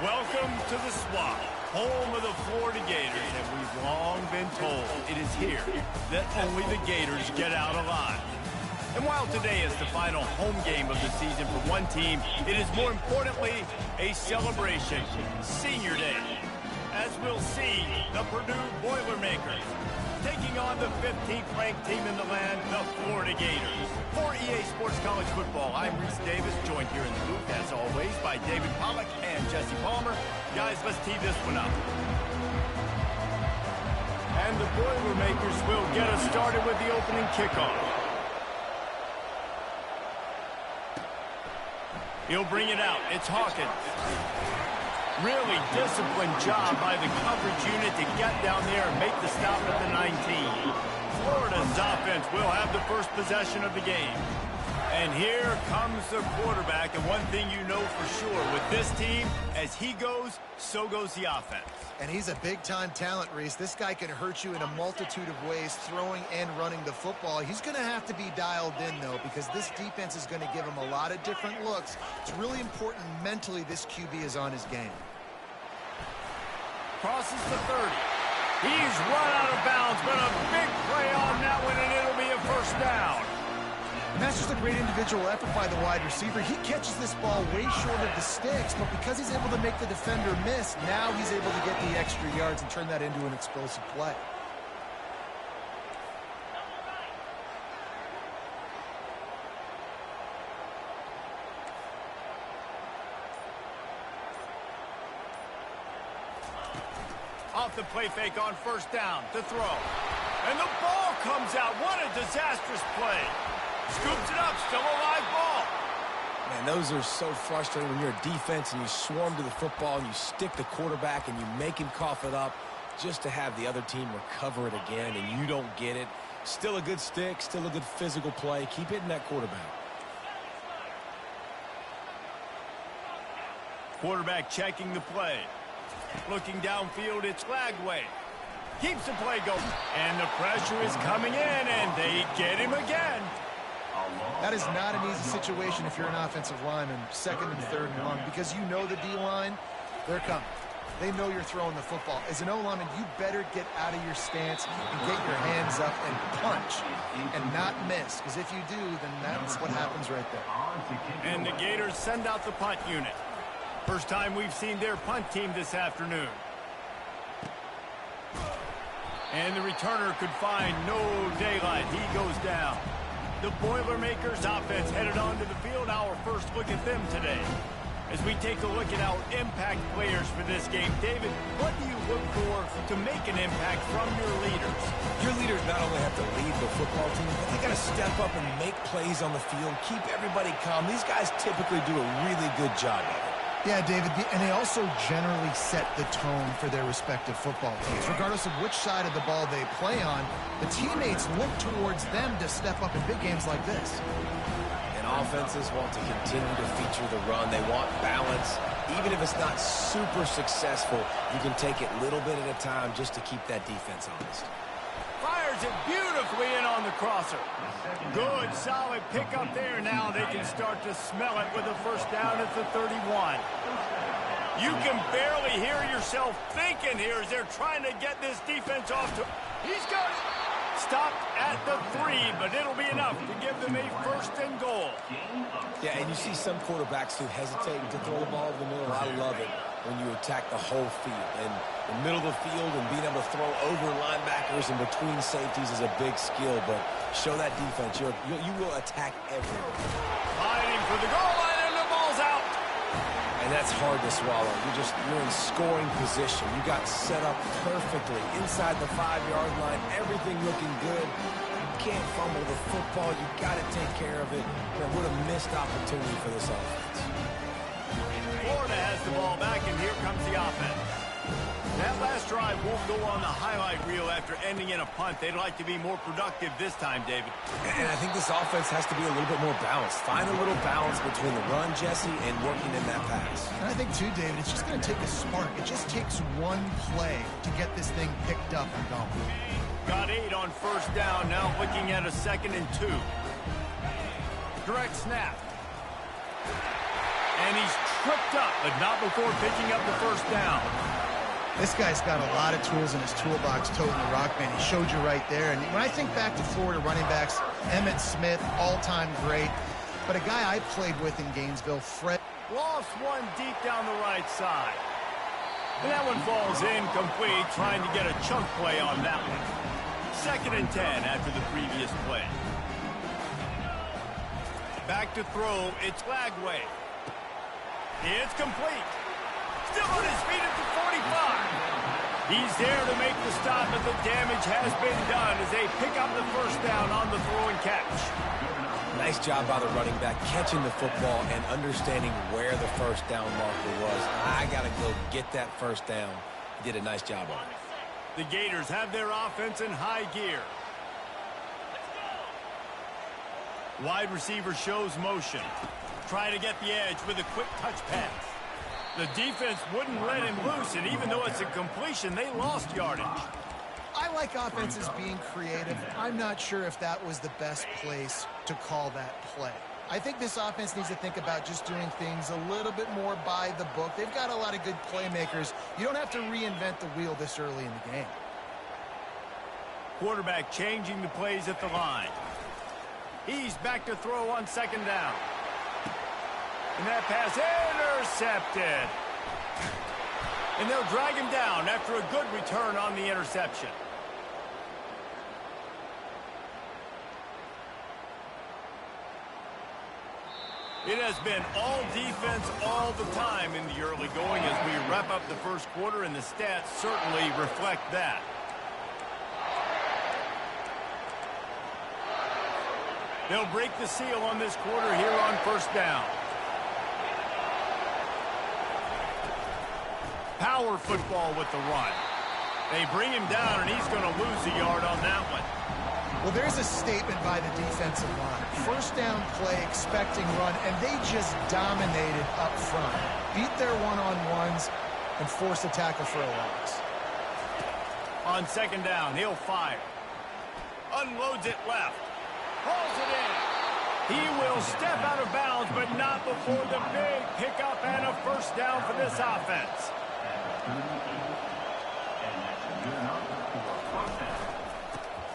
Welcome to the Swamp, home of the Florida Gators, and we've long been told it is here that only the Gators get out alive. And while today is the final home game of the season for one team, it is more importantly a celebration, Senior Day, as we'll see the Purdue Boilermakers taking on the 15th ranked team in the land, the Florida Gators. For EA Sports College Football, I'm Reese Davis, joined here in the booth, as always, by David Pollack and Jesse Palmer. Guys, let's tee this one up. And the Boilermakers will get us started with the opening kickoff. He'll bring it out. It's Hawkins. Really disciplined job by the coverage unit to get down there and make the stop at the 19. Florida's offense will have the first possession of the game. And here comes the quarterback. And one thing you know for sure, with this team, as he goes, so goes the offense. And he's a big-time talent, Reese. This guy can hurt you in a multitude of ways, throwing and running the football. He's going to have to be dialed in, though, because this defense is going to give him a lot of different looks. It's really important mentally this QB is on his game. Crosses the 30. He's run out of bounds, but a big play on that one, and it'll be a first down. And that's just a great individual effort by the wide receiver. He catches this ball way short of the sticks, but because he's able to make the defender miss, now he's able to get the extra yards and turn that into an explosive play. Off the play fake on first down to throw. And the ball comes out. What a disastrous play. Scoops it up, still a live ball. Man, those are so frustrating when you're a defense and you swarm to the football and you stick the quarterback and you make him cough it up just to have the other team recover it again and you don't get it. Still a good stick, still a good physical play. Keep hitting that quarterback. Quarterback checking the play. Looking downfield, it's Lagway. Keeps the play going. And the pressure is coming in, and they get him again. That is not an easy situation if you're an offensive lineman, second and third and long, because you know the D-line, they're coming. They know you're throwing the football. As an O-lineman, you better get out of your stance and get your hands up and punch and not miss, because if you do, then that's what happens right there. And the Gators send out the punt unit. First time we've seen their punt team this afternoon. And the returner could find no daylight. He goes down. The Boilermakers offense headed onto the field. Our first look at them today. As we take a look at our impact players for this game, David, what do you look for to make an impact from your leaders? Your leaders not only have to lead the football team, but they got to step up and make plays on the field, keep everybody calm. These guys typically do a really good job of it. Yeah, David, and they also generally set the tone for their respective football teams. Regardless of which side of the ball they play on, the teammates look towards them to step up in big games like this. And offenses want to continue to feature the run. They want balance. Even if it's not super successful, you can take it little bit at a time just to keep that defense honest. Fires it beautifully in on the crosser. Good, solid pickup there. Now they can start to smell it with a first down at the 31. You can barely hear yourself thinking here as they're trying to get this defense off to... He's got it. Stopped at the 3, but it'll be enough to give them a first and goal. Yeah, and you see some quarterbacks who hesitate to throw the ball over the middle. I love it when you attack the whole field. And the middle of the field and being able to throw over linebackers and between safeties is a big skill, but show that defense. You will attack everyone. Fighting for the goal line, and the ball's out. And that's hard to swallow. You're in scoring position. You got set up perfectly inside the 5-yard line. Everything looking good. You can't fumble the football. You got to take care of it. Man, what a missed opportunity for this offense. Florida has the ball back, and here comes the offense. That last drive won't go on the highlight reel after ending in a punt. They'd like to be more productive this time, David. And I think this offense has to be a little bit more balanced. Find a little balance between the run, Jesse, and working in that pass. And I think, too, David, it's just going to take a spark. It just takes one play to get this thing picked up and going. Got 8 on first down. Now looking at a 2nd and 2. Direct snap. And he's tripped up, but not before picking up the first down. This guy's got a lot of tools in his toolbox toting the rock, man. He showed you right there. And when I think back to Florida running backs, Emmitt Smith, all-time great. But a guy I played with in Gainesville, Fred. Lost one deep down the right side. And that one falls incomplete, trying to get a chunk play on that one. 2nd and 10 after the previous play. Back to throw, it's Lagway. It's complete. Still on his feet at the 45. He's there to make the stop, but the damage has been done as they pick up the first down on the throw and catch. Nice job by the running back, catching the football and understanding where the first down marker was. I got to go get that first down. He did a nice job on it. The Gators have their offense in high gear. Wide receiver shows motion. Try to get the edge with a quick touch pass. The defense wouldn't let him loose, and even though it's a completion, they lost yardage. I like offenses being creative. I'm not sure if that was the best place to call that play. I think this offense needs to think about just doing things a little bit more by the book. They've got a lot of good playmakers. You don't have to reinvent the wheel this early in the game. Quarterback changing the plays at the line. He's back to throw on 2nd down. And that pass intercepted. And they'll drag him down after a good return on the interception. It has been all defense all the time in the early going as we wrap up the first quarter, and the stats certainly reflect that. They'll break the seal on this quarter here on 1st down. Power football with the run. They bring him down, and he's going to lose a yard on that one. Well, there's a statement by the defensive line. First down play, expecting run, and they just dominated up front. Beat their one-on-ones and force a tackle for a loss. On 2nd down, he'll fire. Unloads it left. Hauls it in. He will step out of bounds, but not before the big pickup and a first down for this offense.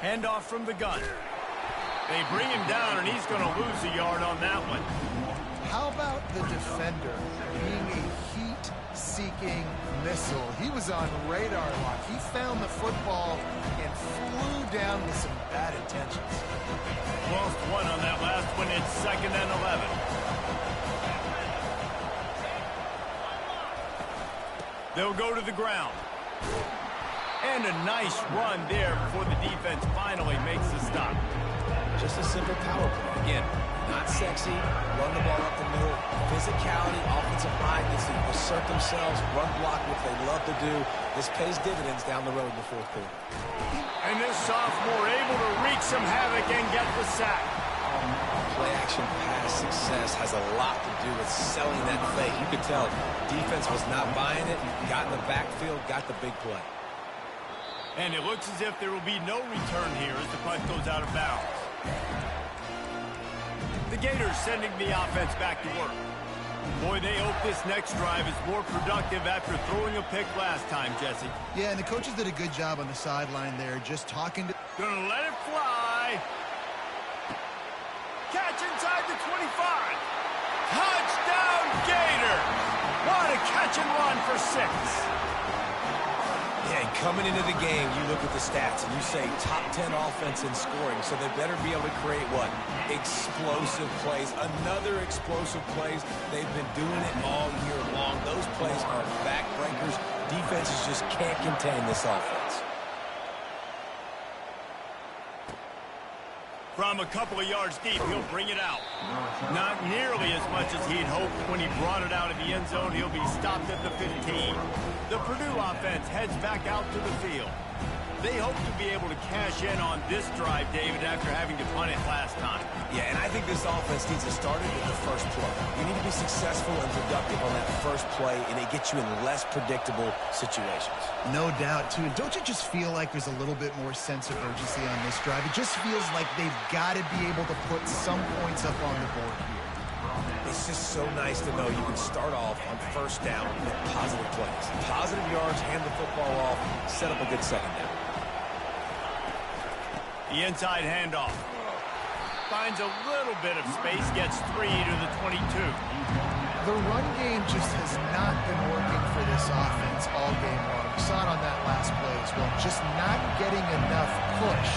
Handoff from the gun. They bring him down, and he's going to lose a yard on that one. How about the defender being a heat-seeking missile? He was on radar lock. He found the football and flew down with some bad intentions. Lost one on that last one. It's 2nd and 11. They'll go to the ground. And a nice run there before the defense finally makes the stop. Just a simple power play. Again, not sexy, run the ball up the middle, physicality, offensive line gets to assert themselves, run block, which they love to do. This pays dividends down the road in the 4th quarter. And this sophomore able to wreak some havoc and get the sack. Play-action pass success has a lot to do with selling that fake. You could tell defense was not buying it, got in the backfield, got the big play. And it looks as if there will be no return here as the punt goes out of bounds. The Gators sending the offense back to work. Boy, they hope this next drive is more productive after throwing a pick last time, Jesse. Yeah, and the coaches did a good job on the sideline there, just talking to... Gonna let it fly. Catch inside the 25. Touchdown, Gators! What a catch and run for 6. Yeah, and coming into the game, you look at the stats and you say top 10 offense in scoring, so they better be able to create what? Explosive plays. Another explosive plays. They've been doing it all year long. Those plays are backbreakers. Defenses just can't contain this offense. From a couple of yards deep, he'll bring it out. Not nearly as much as he'd hoped when he brought it out of the end zone. He'll be stopped at the 15. The Purdue offense heads back out to the field. They hope to be able to cash in on this drive, David, after having to punt it last time. Yeah, and I think this offense needs to start it with the first play. You need to be successful and productive on that first play, and it gets you in less predictable situations. No doubt, too. And don't you just feel like there's a little bit more sense of urgency on this drive? It just feels like they've got to be able to put some points up on the board here. It's just so nice to know you can start off on first down with positive plays. Positive yards, hand the football off, set up a good second down. The inside handoff. Finds a little bit of space, gets 3 to the 22. The run game just has not been working for this offense all game long. We saw it on that last play as well. Just not getting enough push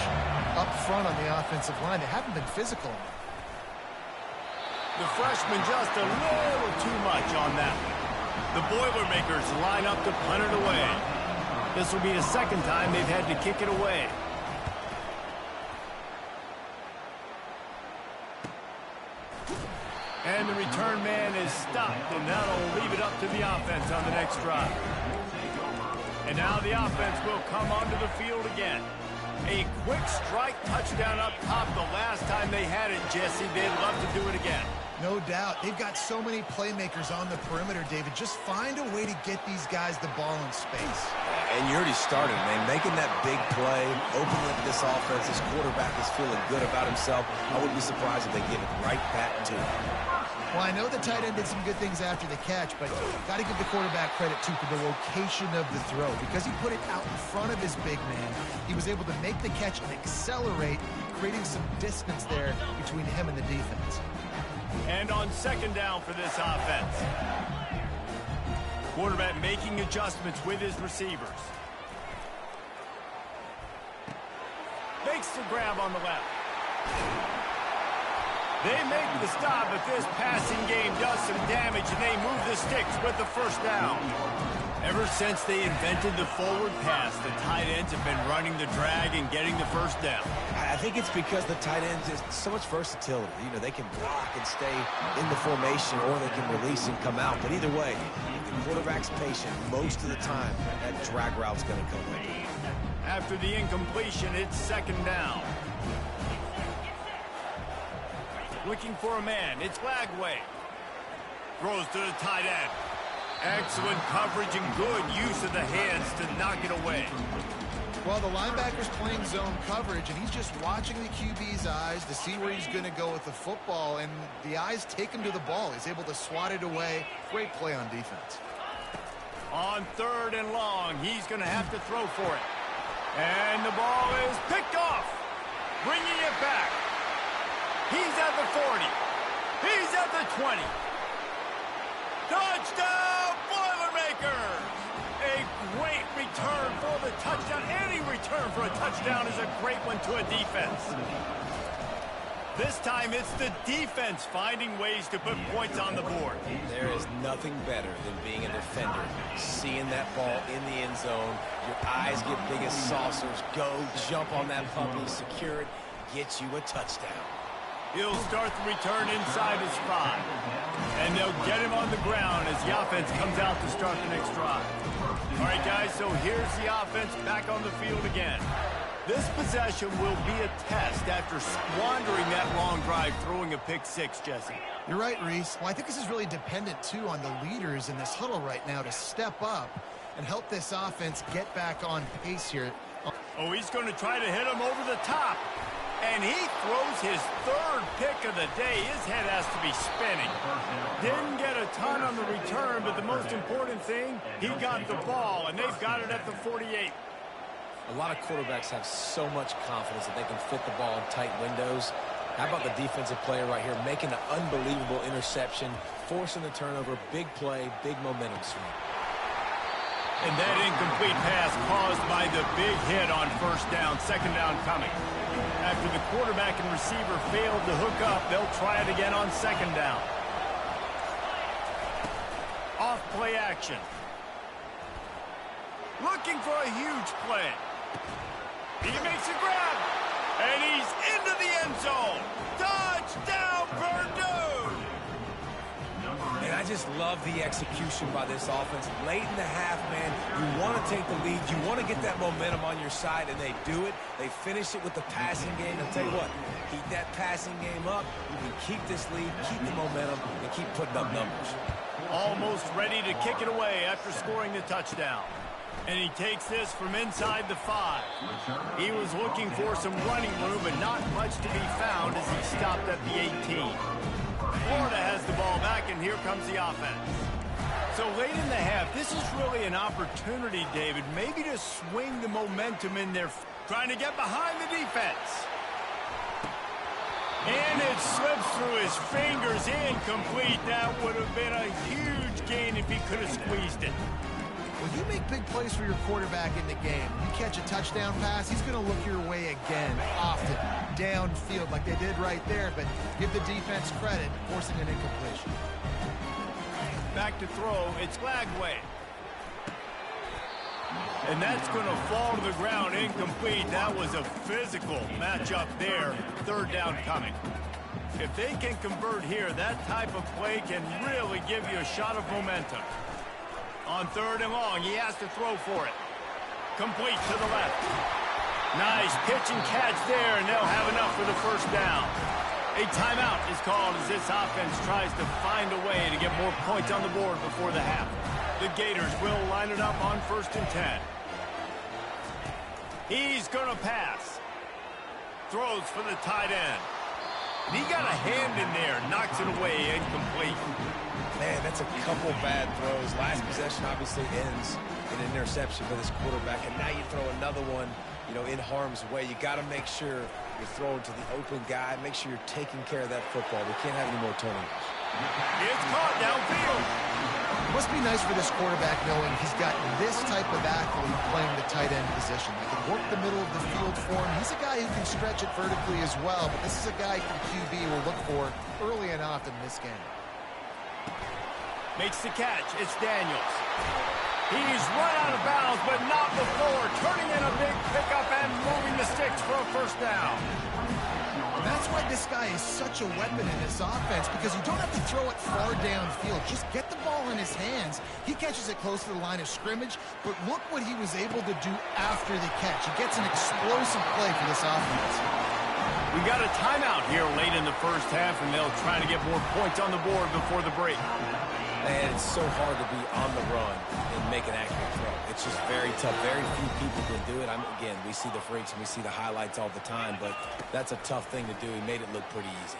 up front on the offensive line. They haven't been physical enough. The freshman just a little too much on that one. The Boilermakers line up to punt it away. This will be the second time they've had to kick it away. And the return man is stopped, and that'll leave it up to the offense on the next drive. And now the offense will come onto the field again. A quick strike touchdown up top the last time they had it, Jesse. They'd love to do it again. No doubt. They've got so many playmakers on the perimeter, David. Just find a way to get these guys the ball in space. And you already started, man. Making that big play, opening up this offense. This quarterback is feeling good about himself. I wouldn't be surprised if they give it right back to him. Well, I know the tight end did some good things after the catch, but got to give the quarterback credit, too, for the location of the throw. Because he put it out in front of his big man, he was able to make the catch and accelerate, creating some distance there between him and the defense. And on second down for this offense. Quarterback making adjustments with his receivers. Makes the grab on the left. They make the stop, but this passing game does some damage, and they move the sticks with the first down. Ever since they invented the forward pass, the tight ends have been running the drag and getting the first down. I think it's because the tight ends is so much versatility. You know, they can block and stay in the formation, or they can release and come out. But either way, if the quarterback's patient most of the time, that drag route's going to come in. After the incompletion, it's second down. Looking for a man. It's Lagway. Throws to the tight end. Excellent coverage and good use of the hands to knock it away. Well, the linebacker's playing zone coverage, and he's just watching the QB's eyes to see where he's going to go with the football, and the eyes take him to the ball. He's able to swat it away. Great play on defense. On third and long, he's going to have to throw for it. And the ball is picked off. Bringing it back. He's at the 40. He's at the 20. Touchdown, Boilermakers! A great return for the touchdown. Any return for a touchdown is a great one to a defense. This time it's the defense finding ways to put points on the board. There is nothing better than being a defender. Seeing that ball in the end zone, your eyes get big as saucers. Go, jump on that puppy, secure it, get you a touchdown. He'll start the return inside his 5. And they'll get him on the ground as the offense comes out to start the next drive. All right, guys, so here's the offense back on the field again. This possession will be a test after squandering that long drive, throwing a pick-6, Jesse. You're right, Reese. Well, I think this is really dependent, too, on the leaders in this huddle right now to step up and help this offense get back on pace here. Oh, he's going to try to hit him over the top. And he throws his third pick of the day. His head has to be spinning. Didn't get a ton on the return, but the most important thing, he got the ball, and they've got it at the 48. A lot of quarterbacks have so much confidence that they can fit the ball in tight windows. How about the defensive player right here making an unbelievable interception, forcing the turnover, big play, big momentum swing. And that incomplete pass caused by the big hit on first down, second down coming. After the quarterback and receiver failed to hook up, they'll try it again on second down. Off play action. Looking for a huge play. He makes a grab. And he's into the end zone. Touchdown, Purdue! And I just love the execution by this offense. Late in the half, man, you want to take the lead. You want to get that momentum on your side, and they do it. They finish it with the passing game. I'll tell you what, keep that passing game up. You can keep this lead, keep the momentum, and keep putting up numbers. Almost ready to kick it away after scoring the touchdown. And he takes this from inside the 5. He was looking for some running room, but not much to be found as he stopped at the 18. Florida has the ball back, and here comes the offense. So late in the half, this is really an opportunity, David, maybe to swing the momentum in there, trying to get behind the defense. And it slips through his fingers, incomplete. That would have been a huge gain if he could have squeezed it. Well, you make big plays for your quarterback in the game. You catch a touchdown pass, he's going to look your way again, often, downfield like they did right there, but give the defense credit, forcing an incompletion. Back to throw, it's Lagway. And that's going to fall to the ground, incomplete. That was a physical matchup there, third down coming. If they can convert here, that type of play can really give you a shot of momentum. On third and long, he has to throw for it. Complete to the left. Nice pitch and catch there, and they'll have enough for the first down. A timeout is called as this offense tries to find a way to get more points on the board before the half. The Gators will line it up on 1st and 10. He's going to pass. Throws for the tight end. He got a hand in there, knocks it away, incomplete. Man, that's a couple bad throws. Last possession obviously ends in an interception for this quarterback, and now you throw another one, you know, in harm's way. You got to make sure you're throwing to the open guy. Make sure you're taking care of that football. We can't have any more turnovers. It's caught downfield. It must be nice for this quarterback knowing he's got this type of athlete playing the tight end position. They can work the middle of the field for him. He's a guy who can stretch it vertically as well, but this is a guy from QB will look for early and often in this game. Makes the catch. It's Daniels. He's run out of bounds, but not before. Turning in a big pickup and moving the sticks for a first down. That's why this guy is such a weapon in this offense, because you don't have to throw it far downfield. Just get the ball in his hands. He catches it close to the line of scrimmage, but look what he was able to do after the catch. He gets an explosive play for this offense. We got a timeout here late in the first half, and they'll try to get more points on the board before the break. Man, it's so hard to be on the run and make an accurate throw. It's just very tough. Very few people can do it. Again, we see the freaks and we see the highlights all the time, but that's a tough thing to do. He made it look pretty easy.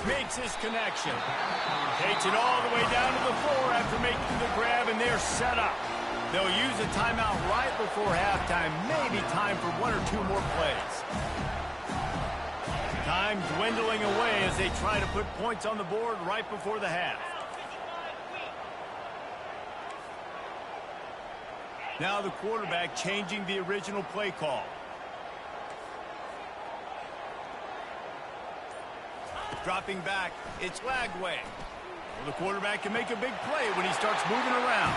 Makes his connection. Takes it all the way down to the floor after making the grab, and they're set up. They'll use a timeout right before halftime. Maybe time for one or two more plays. Time dwindling away as they try to put points on the board right before the half. Now the quarterback changing the original play call. Dropping back, it's Lagway. Well, the quarterback can make a big play when he starts moving around.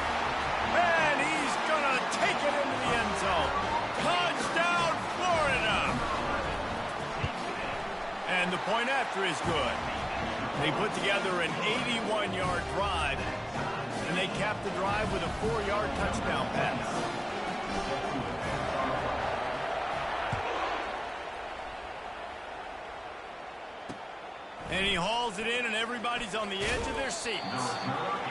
And he's going to take it into the end zone. Touchdown, Florida! And the point after is good. They put together an 81-yard drive, and they capped the drive with a 4-yard touchdown pass. And he hauls it in, and everybody's on the edge of their seats.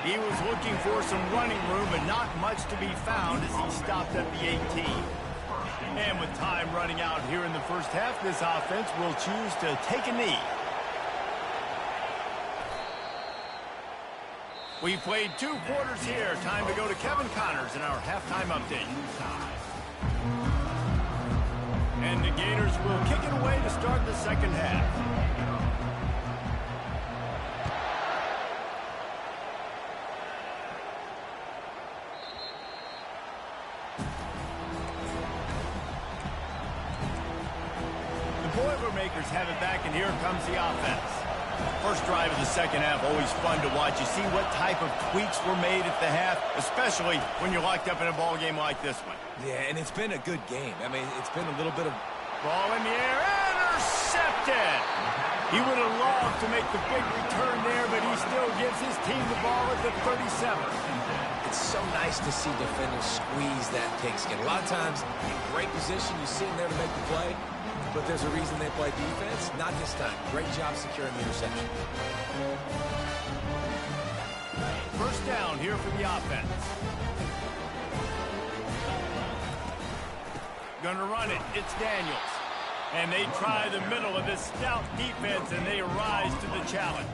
He was looking for some running room, but not much to be found as he stopped at the 18. And with time running out here in the first half, this offense will choose to take a knee. We played 2 quarters here. Time to go to Kevin Connors in our halftime update. And the Gators will kick it away to start the second half. Boilermakers have it back, and here comes the offense. First drive of the second half, always fun to watch. You see what type of tweaks were made at the half, especially when you're locked up in a ball game like this one. Yeah, and it's been a good game. I mean, it's been a little bit of... Ball in the air, intercepted! He would have loved to make the big return there, but he still gives his team the ball at the 37. It's so nice to see defenders squeeze that pigskin. A lot of times, in great position, you see him there to make the play, but there's a reason they play defense. Not this time. Great job securing the interception. First down here for the offense. Gonna run it. It's Daniels. And they try the middle of this stout defense, and they rise to the challenge.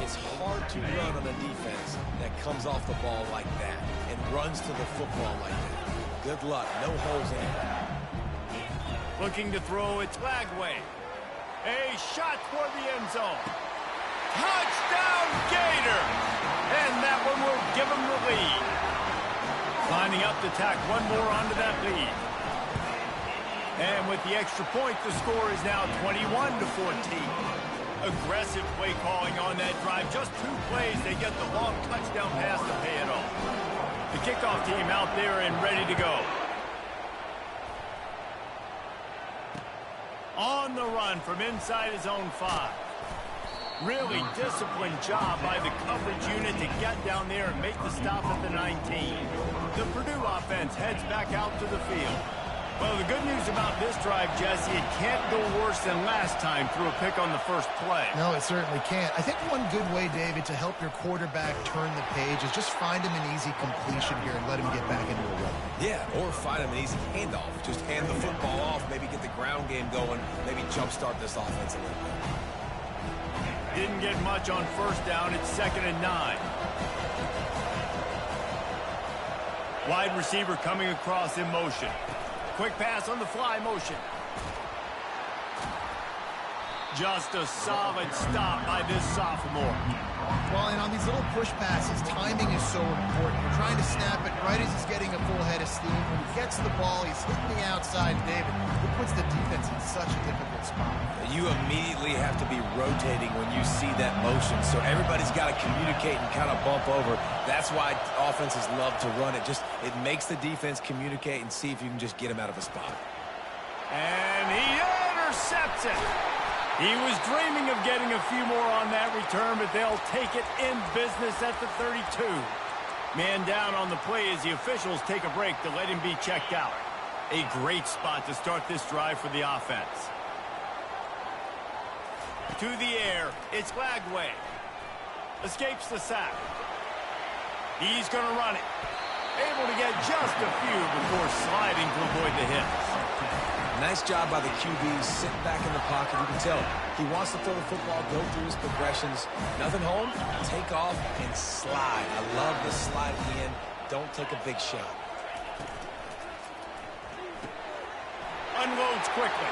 It's hard to run on a defense that comes off the ball like that and runs to the football like that. Good luck. No holes in it. Looking to throw, it's Lagway. A shot toward the end zone. Touchdown, Gator! And that one will give them the lead. Lining up to tack one more onto that lead. And with the extra point, the score is now 21-14. Aggressive play calling on that drive. Just 2 plays, they get the long touchdown pass to pay it off. The kickoff team out there and ready to go. On the run from inside his own 5. Really disciplined job by the coverage unit to get down there and make the stop at the 19. The Purdue offense heads back out to the field. Well, the good news about this drive, Jesse, it can't go worse than last time through a pick on the first play. No, it certainly can't. I think one good way, David, to help your quarterback turn the page is just find him an easy completion here and let him get back into a run. Yeah, or find him an easy handoff. Just hand the football off, maybe get the ground game going, maybe jumpstart this offense a little bit. Didn't get much on first down. It's 2nd and 9. Wide receiver coming across in motion. Quick pass on the fly motion. Just a solid stop by this sophomore. Well, and on these little push passes, timing is so important. You're trying to snap it right as he's getting a full head of steam. When he gets the ball, he's hitting the outside, David. It puts the defense in such a difficult spot. You immediately have to be rotating when you see that motion, so everybody's got to communicate and kind of bump over. That's why offenses love to run it. It makes the defense communicate and see if you can just get him out of a spot. And he intercepts it. He was dreaming of getting a few more on that return, but they'll take it in business at the 32. Man down on the play as the officials take a break to let him be checked out. A great spot to start this drive for the offense. To the air, it's Lagway. Escapes the sack. He's going to run it. Able to get just a few before sliding to avoid the hits. Nice job by the QB, sitting back in the pocket. You can tell he wants to throw the football, go through his progressions. Nothing home, take off, and slide. I love the slide at the end. Don't take a big shot. Unloads quickly.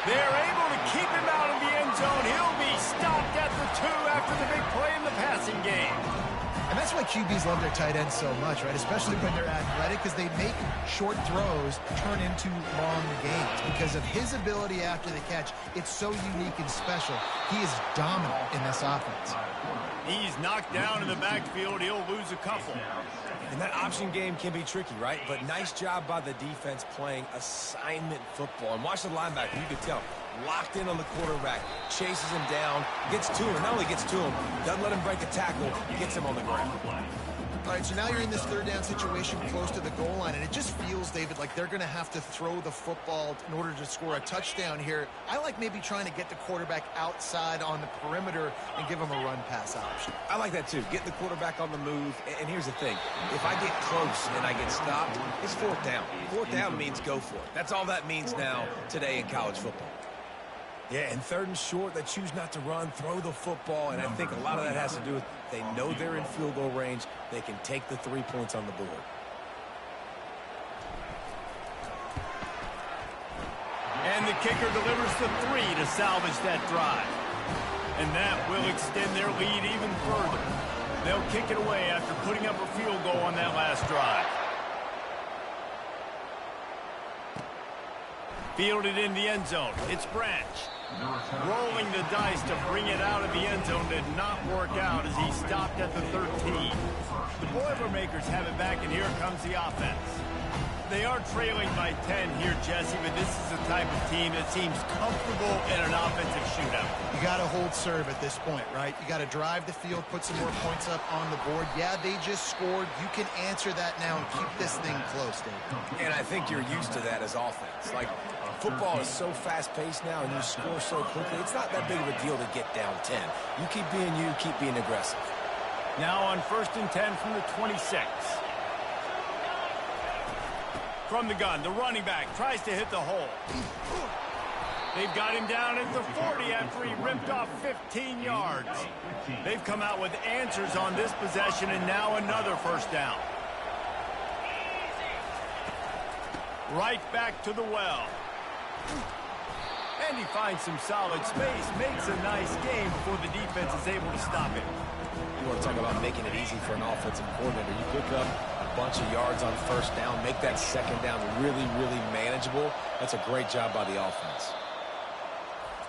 They're able to keep him out of the end zone. He'll be stopped at the 2 after the big play in the passing game. And that's why QBs love their tight ends so much, right? Especially when they're athletic, because they make short throws turn into long gains. Because of his ability after the catch, it's so unique and special. He is dominant in this offense. He's knocked down in the backfield. He'll lose a couple. And that option game can be tricky, right? But nice job by the defense playing assignment football. And watch the linebacker. You can tell. Locked in on the quarterback. Chases him down. Gets to him. Not only gets to him, doesn't let him break a tackle. Gets him on the ground. All right, so now you're in this 3rd down situation close to the goal line, and it just feels, David, like they're going to have to throw the football in order to score a touchdown here. I like maybe trying to get the quarterback outside on the perimeter and give him a run-pass option. I like that, too. Get the quarterback on the move. And here's the thing. If I get close and I get stopped, it's 4th down. 4th down means go for it. That's all that means now today in college football. Yeah, and 3rd and short, they choose not to run, throw the football, and I think a lot of that has to do with they know they're in field goal range. They can take the 3 points on the board. And the kicker delivers the 3 to salvage that drive. And that will extend their lead even further. They'll kick it away after putting up a field goal on that last drive. Fielded in the end zone. It's Branch. Rolling the dice to bring it out of the end zone did not work out as he stopped at the 13. The Boilermakers have it back, and here comes the offense. They are trailing by 10 here, Jesse, but this is the type of team that seems comfortable in an offensive shootout. You got to hold serve at this point, right? You got to drive the field, put some more points up on the board. Yeah, they just scored. You can answer that now and keep this thing close, David. And I think you're used to that as offense. Like, football is so fast-paced now, and you score so quickly. It's not that big of a deal to get down 10. You keep being aggressive. Now on 1st and 10 from the 26. From the gun, the running back tries to hit the hole. They've got him down at the 40 after he ripped off 15 yards. They've come out with answers on this possession, and now another first down. Right back to the well. And he finds some solid space, makes a nice game before the defense is able to stop it. You want to talk about making it easy for an offensive coordinator. You pick up a bunch of yards on first down, make that second down really, really manageable. That's a great job by the offense.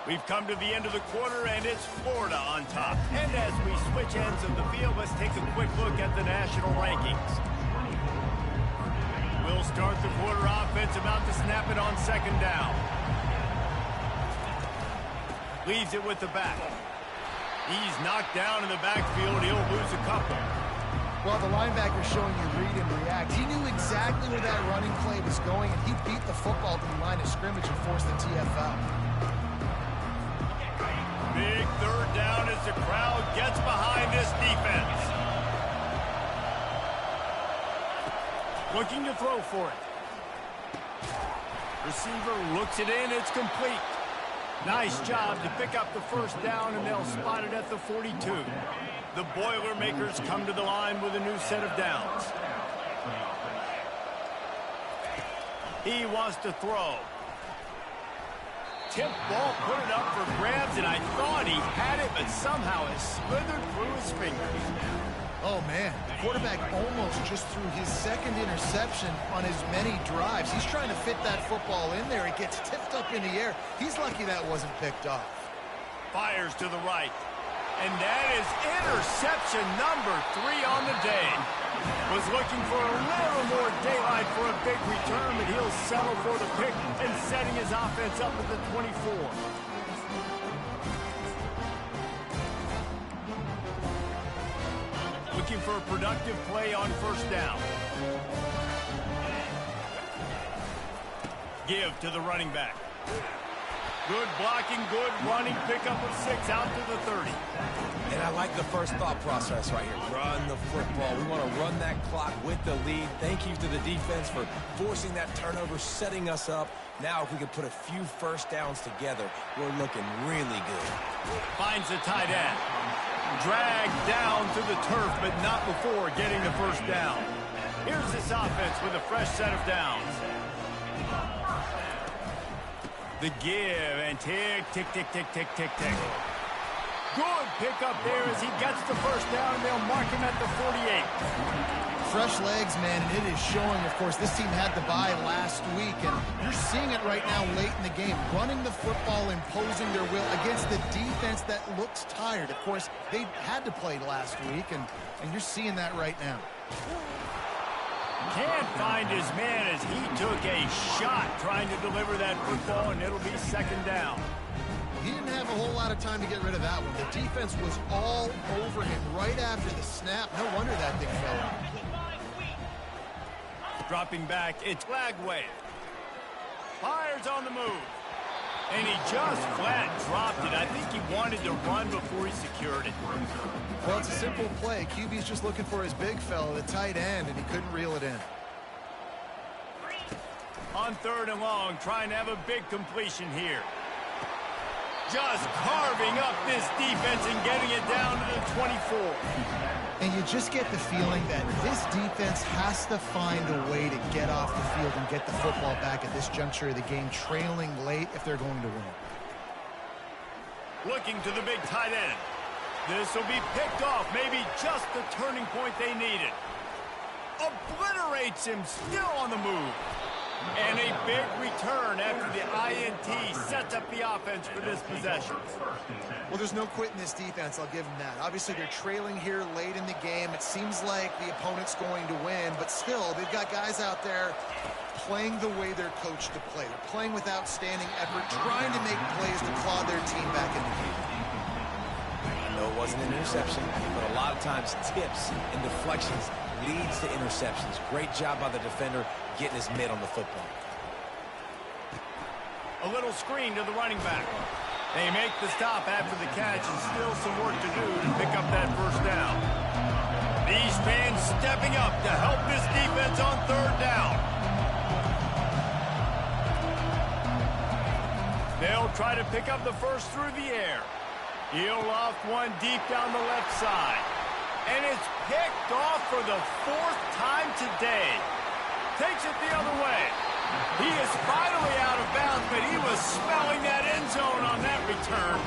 We've come to the end of the quarter, and it's Florida on top. And as we switch ends of the field, let's take a quick look at the national rankings. We'll start the quarter offense, about to snap it on second down. Leaves it with the back. He's knocked down in the backfield. He'll lose a couple. Well, the linebacker's showing you read and react. He knew exactly where that running play was going, and he beat the football to the line of scrimmage and forced the TFL. Big third down as the crowd gets behind this defense. Looking to throw for it. Receiver looks it in. It's complete. Nice job to pick up the first down, and they'll spot it at the 42. The Boilermakers come to the line with a new set of downs. He wants to throw. Tip ball, put it up for grabs, and I thought he had it, but somehow it slithered through his fingers. Oh, man. The quarterback almost just threw his second interception on as many drives. He's trying to fit that football in there. It gets tipped up in the air. He's lucky that wasn't picked off. Fires to the right. And that is interception number 3 on the day. Was looking for a little more daylight for a big return, but he'll settle for the pick and setting his offense up at the 24. Looking for a productive play on first down. Give to the running back. Good blocking, good running, pickup of 6 out to the 30. And I like the first thought process right here. Run the football. We want to run that clock with the lead. Thank you to the defense for forcing that turnover, setting us up. Now if we can put a few first downs together, we're looking really good. Finds the tight end. Dragged down to the turf, but not before getting the first down. Here's this offense with a fresh set of downs. The give, and tick, tick, tick, tick, tick, tick, tick. Good pickup there as he gets the first down, and they'll mark him at the 48. Fresh legs, man, and it is showing, of course, this team had the bye last week, and you're seeing it right now late in the game. Running the football, imposing their will against the defense that looks tired. Of course, they had to play last week, and you're seeing that right now. Can't find his man as he took a shot trying to deliver that football, and it'll be second down. He didn't have a whole lot of time to get rid of that one. The defense was all over him right after the snap. No wonder that thing fell out. Dropping back, it's Lagway. Fires on the move. And he just flat dropped it. I think he wanted to run before he secured it. Well, it's a simple play. QB's just looking for his big fella, the tight end, and he couldn't reel it in. On third and long, trying to have a big completion here. Just carving up this defense and getting it down to the 24. And you just get the feeling that this defense has to find a way to get off the field and get the football back at this juncture of the game, trailing late if they're going to win. Looking to the big tight end. This will be picked off, maybe just the turning point they needed. Obliterates him, still on the move. And a big return after the INT sets up the offense for this possession. Well, there's no quitting this defense, I'll give them that. Obviously, they're trailing here late in the game. It seems like the opponent's going to win, but still, they've got guys out there playing the way they're coached to play. They're playing with outstanding effort, trying to make plays to claw their team back in the game. No, it wasn't an interception, but a lot of times tips and deflections leads to interceptions. Great job by the defender getting his mitt on the football. A little screen to the running back. They make the stop after the catch, and still some work to do to pick up that first down. These fans stepping up to help this defense on third down. They'll try to pick up the first through the air. He'll loft one deep down the left side. And it's picked off for the 4th time today. Takes it the other way. He is finally out of bounds, but he was smelling that end zone on that return.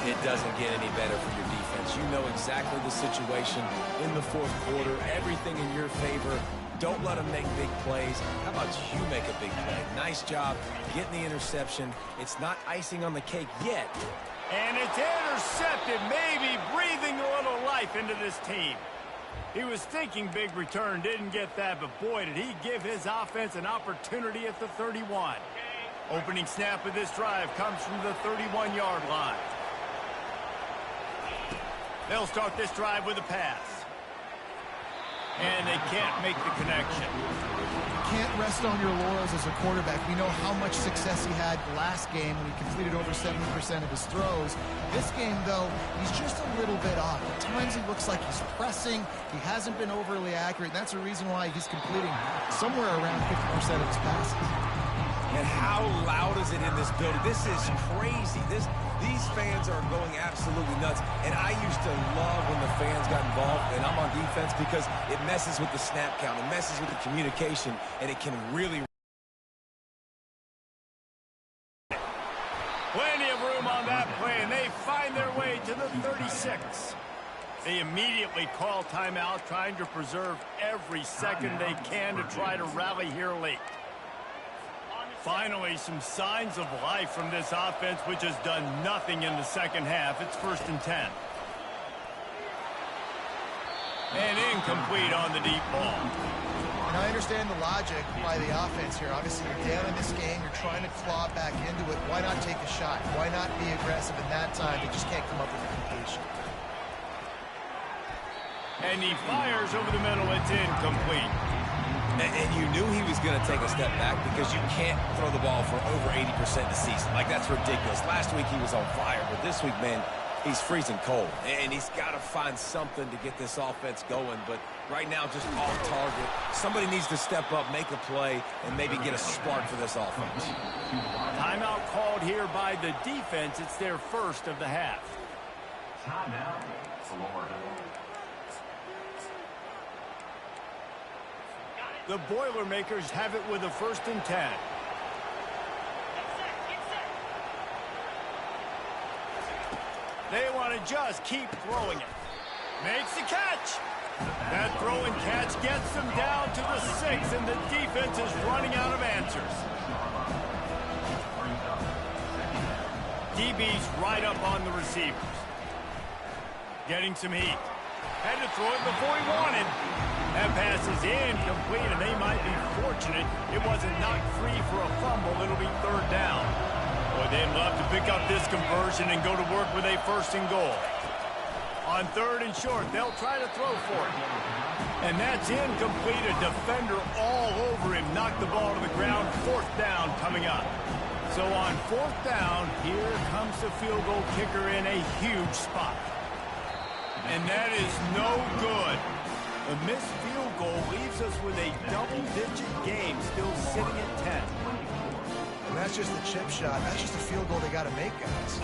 It doesn't get any better for your defense. You know exactly the situation in the 4th quarter. Everything in your favor. Don't let them make big plays. How about you make a big play? Nice job getting the interception. It's not icing on the cake yet. And it's intercepted, maybe breathing a little life into this team. He was thinking big return, didn't get that, but boy, did he give his offense an opportunity at the 31. Opening snap of this drive comes from the 31-yard line. They'll start this drive with a pass. And they can't make the connection. You can't rest on your laurels as a quarterback. We know how much success he had last game when he completed over 70% of his throws. This game, though, he's just a little bit off. At times he looks like he's pressing. He hasn't been overly accurate, and that's the reason why he's completing somewhere around 50% of his passes. And how loud is it in this building? This is crazy. These fans are going absolutely nuts. And I used to love when the fans got involved, and I'm on defense, because it messes with the snap count. It messes with the communication, and it can really... Plenty of room on that play, and they find their way to the 36. They immediately call timeout, trying to preserve every second they can to try to rally here late. Finally, some signs of life from this offense, which has done nothing in the second half. It's 1st and 10. And incomplete on the deep ball. And I understand the logic by the offense here. Obviously, you're down in this game. You're trying to claw back into it. Why not take a shot? Why not be aggressive in that time? They just can't come up with a completion. And he fires over the middle. It's incomplete. And you knew he was going to take a step back, because you can't throw the ball for over 80% of the season. Like, that's ridiculous. Last week he was on fire, but this week, man, he's freezing cold. And he's got to find something to get this offense going. But right now, just off target. Somebody needs to step up, make a play, and maybe get a spark for this offense. Timeout called here by the defense. It's their first of the half. Timeout, Florida. The Boilermakers have it with a 1st and 10. They want to just keep throwing it. Makes the catch. That throw and catch gets them down to the 6, and the defense is running out of answers. DB's right up on the receivers. Getting some heat. Had to throw it before he wanted. That pass is incomplete, and they might be fortunate it wasn't knocked free for a fumble. It'll be 3rd down. Boy, they'd love to pick up this conversion and go to work with a 1st and goal. On 3rd and short, they'll try to throw for it. And that's incomplete. A defender all over him. Knocked the ball to the ground. 4th down coming up. So on 4th down, here comes the field goal kicker in a huge spot. And that is no good. A missed field goal leaves us with a double-digit game, still sitting at 10. And that's just the chip shot. That's just a field goal they got to make, guys.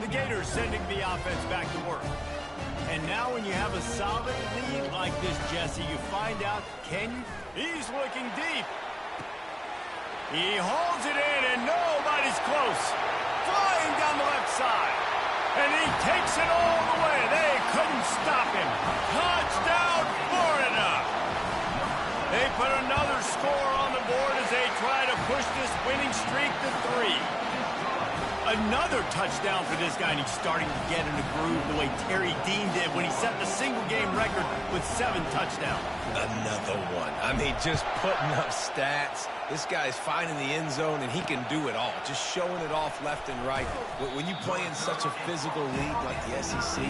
The Gators sending the offense back to work. And now when you have a solid lead like this, Jesse, you find out, can you? He's looking deep. He holds it in, and nobody's close. Flying down the left side. And he takes it all the way. They couldn't stop him. Touchdown, Florida. They put another score on the board as they try to push this winning streak to 3. Another touchdown for this guy, and he's starting to get in a groove the way Terry Dean did when he set the single-game record with 7 touchdowns. Another one. I mean, just putting up stats. This guy's finding the end zone, and he can do it all. Just showing it off left and right. When you play in such a physical league like the SEC,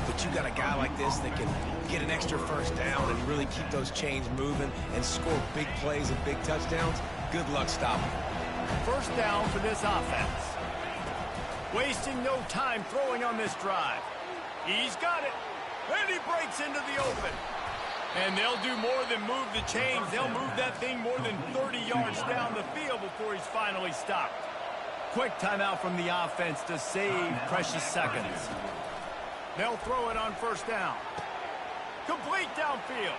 but you got a guy like this that can get an extra 1st down and really keep those chains moving and score big plays and big touchdowns, good luck stopping. 1st down for this offense. Wasting no time throwing on this drive. He's got it. And he breaks into the open. And they'll do more than move the chains. They'll move that thing more than 30 yards down the field before he's finally stopped. Quick timeout from the offense to save precious seconds. They'll throw it on first down. Complete downfield.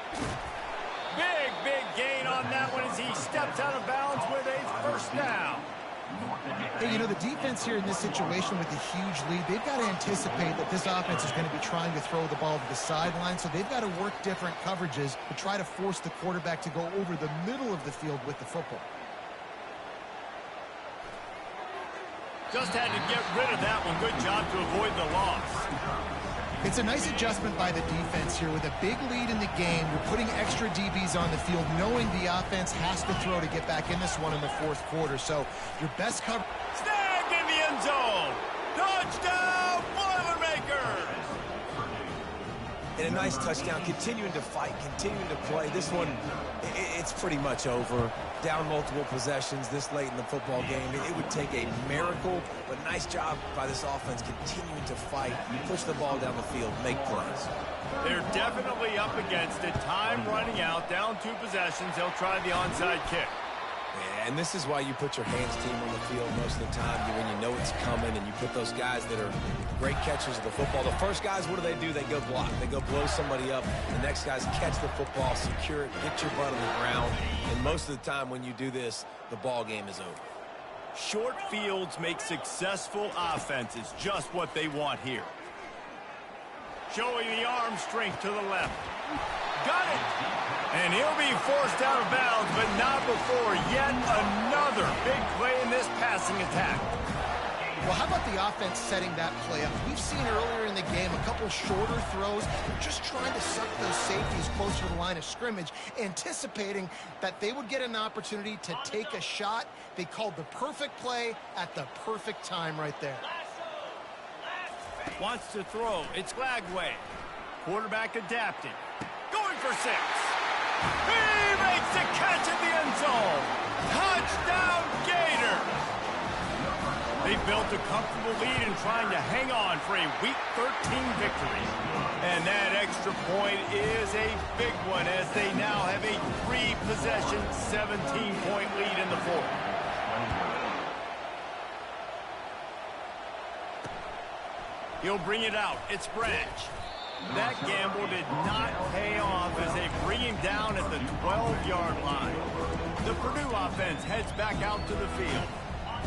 Big gain on that one as he steps out of bounds with a first down. Hey, you know, the defense here in this situation with a huge lead, they've got to anticipate that this offense is going to be trying to throw the ball to the sideline, so they've got to work different coverages to try to force the quarterback to go over the middle of the field with the football. Just had to get rid of that one. Good job to avoid the loss. It's a nice adjustment by the defense here. With a big lead in the game, you're putting extra DBs on the field, knowing the offense has to throw to get back in this one in the fourth quarter. So your best cover. Snag in the end zone. Touchdown, Boilermakers. And a nice touchdown, continuing to fight, continuing to play. This one, it's pretty much over. Down multiple possessions this late in the football game. It would take a miracle, but nice job by this offense continuing to fight, push the ball down the field, make plays. They're definitely up against it. Time running out, down 2 possessions. They'll try the onside kick. Yeah, and this is why you put your hands team on the field most of the time when you know it's coming, and you put those guys that are great catchers of the football. The first guys, what do? They go block. They go blow somebody up. The next guys catch the football, secure it, get your butt on the ground. And most of the time when you do this, the ball game is over. Short fields make successful offenses just what they want here. Showing the arm strength to the left. Got it! And he'll be forced out of bounds, but not before yet another big play in this passing attack. Well, how about the offense setting that play up? We've seen earlier in the game a couple shorter throws. They're just trying to suck those safeties closer to the line of scrimmage, anticipating that they would get an opportunity to take a shot. They called the perfect play at the perfect time right there. Wants to throw. It's Lagway. Quarterback adapting. Going for 6. He makes the catch in the end zone. Touchdown, Gators. They built a comfortable lead and trying to hang on for a Week 13 victory. And that extra point is a big one as they now have a 3-possession, 17-point lead in the fourth. He'll bring it out. It's Branch. That gamble did not pay off as they bring him down at the 12-yard line. The Purdue offense heads back out to the field.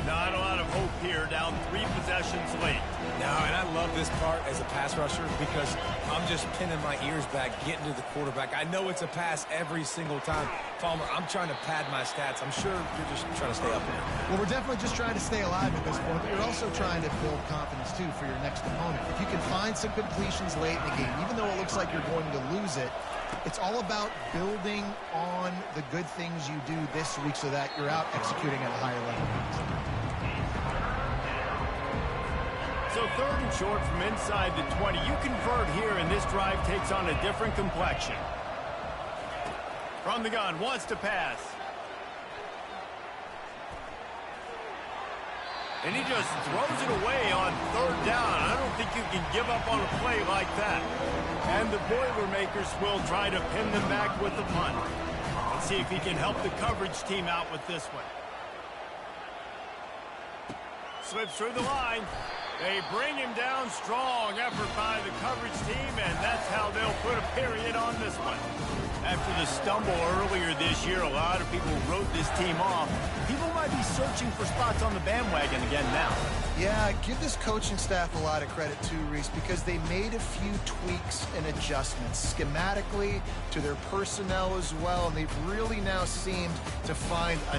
Not a lot of hope here, down 3 possessions late. No, and I love this part as a pass rusher because I'm just pinning my ears back, getting to the quarterback. I know it's a pass every single time. Palmer, I'm trying to pad my stats. I'm sure you're just trying to stay up there. Well, we're definitely just trying to stay alive at this point, but you're also trying to build confidence, too, for your next opponent. If you can find some completions late in the game, even though it looks like you're going to lose it, it's all about building on the good things you do this week so that you're out executing at a higher level. So 3rd and short from inside the 20. You convert here, and this drive takes on a different complexion. From the gun, wants to pass. And he just throws it away on 3rd down. I don't think you can give up on a play like that. And the Boilermakers will try to pin them back with the punt. Let's see if he can help the coverage team out with this one. Slips through the line. They bring him down. Strong effort by the coverage team, and that's how they'll put a period on this one. After the stumble earlier this year, a lot of people wrote this team off. People might be searching for spots on the bandwagon again now. Yeah, give this coaching staff a lot of credit too, Reese, because they made a few tweaks and adjustments schematically to their personnel as well, and they've really now seemed to find a